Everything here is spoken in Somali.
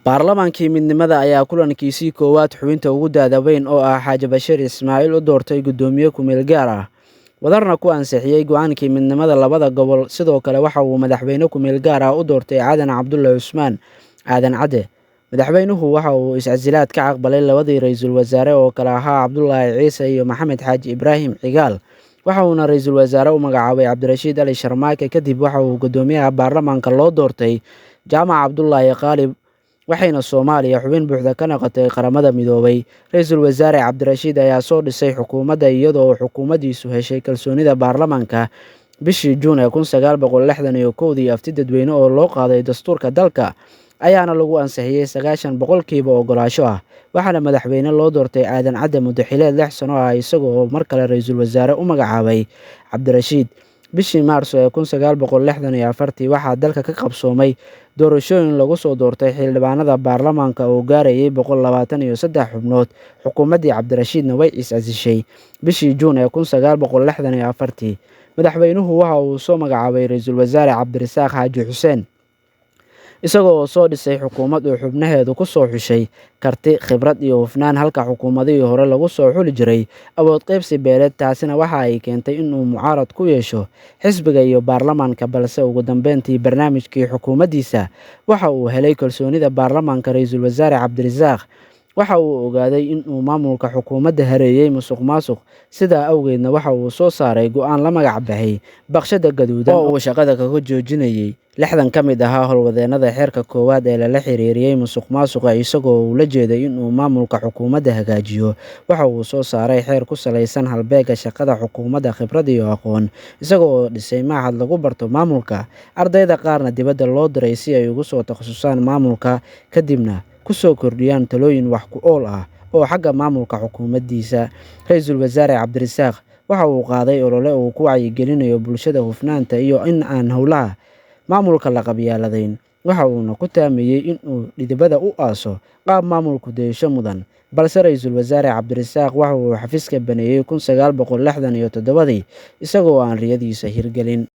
Baarlamaankii midnimada ayaa kulankiisii koowaad xubinta ugu da'da weyn oo ah Xaaji Bashiir Ismaaciil u doortay gudoomiye ku meel gaar ah, wadarna ku ansixiyay go'aankii midnimada labada gobol. Sidoo kale waxa uu madaxweyne ku meel gaar ah u doortay Aadan Cabdulle Cusmaan Aadan Cadde. Madaxweynuhu waxa uu is-casilaad ka aqbalay labadii ra'iisul wasaare oo kala ahaa Cabdullaahi Ciise iyo Maxamed Xaaji Ibraahim Cigaal. Waxa uuna ra'iisul wasaare u magacaabay Cabdirashiid Ali Sharmaake. Kadib waxa uu gudoomiyaha baarlamaanka loo doortay Jaamac Cabdullaahi Qaalib, waxayna Soomaaliya xubin buuxda ka noqotay Qaramada Midoobay. Ra'iisul wasaare Cabdirashiid ayaa soo dhisay xukuumadda iyadoo xukuumaddiisu heshay kalsoonida baarlamaanka bishii Juun ee 1961. Afti dadweyne oo loo qaaday dastuurka dalka ayaana lagu ansixiyay 90% oggolaansho ah, waxaana madaxweyne loo doortay Aadan Cadde muddo xileed 6 sano ah, isaga oo mar kale ra'iisul wasaare u magacaabay Cabdirashiid. Bishii Maarso ee 1964 waxaa dalka ka qabsoomay doorashooyin lagu soo doortay xildhibaanada baarlamaanka oo gaarayay 123 xubnood. Xukuumaddii Cabdirashiidna way is-casishay bishii Juun ee 1964. Madaxweynuhu waxa uu soo magacaabay ra'iisul wasaare Cabdirasaaq Xaaji Xuseen, isaga oo soo dhisay xukuumad uu xubnaheedu ku soo xushay karti, khibrad iyo hufnaan, halka xukuumadihii hore lagu soo xuli jiray awood qaybsi beeleed. Taasina waxa ay keentay in uu mucaarad ku yeesho xisbiga iyo baarlamaanka, balse ugu dambeyntii barnaamijkii xukuumaddiisa waxa uu helay kalsoonida baarlamaanka. Ra'iisul wasaare Cabdirasaaq waxa uu ogaaday in uu maamulka xukuumadda hareeyay musuqmaasuq, sidaa awgeedna waxa uu soo saaray go'aan la magac baxay Baqshada Gaduudan oo uu shaqada kaga joojinayay 60 ka mid ahaa howlwadeennada xeerka koowaad ee lala xiriiriyay musuqmaasuqa. Isagoo ula jeeday in uu maamulka xukuumadda hagaajiyo, waxa uu soo saaray xeer ku salaysan halbeegga shaqada xukuumadda, khibrad iyo aqoon, isaga oo dhisay machad lagu barto maamulka. Ardayda qaarna dibadda loo diray si ay ugu soo takhasusaan maamulka, kadibna ku soo kordhiyaan talooyin wax ku ool ah oo xagga maamulka xukuumaddiisa. Ra'iisul wasaare Cabdirasaaq waxa uu qaaday olole uu ku wacyigelinayo bulshada hufnaanta iyo in aan howlaha maamulka la qabyaaladayn. Waxa uuna ku taameeyay in uu dhidibada u aaso qaab maamulku dayasho mudan, balse ra'iisul wasaare Cabdirasaaq waxa uu xafiiska baneeyay 1967 isagoo aan riyadiisa hirgelin.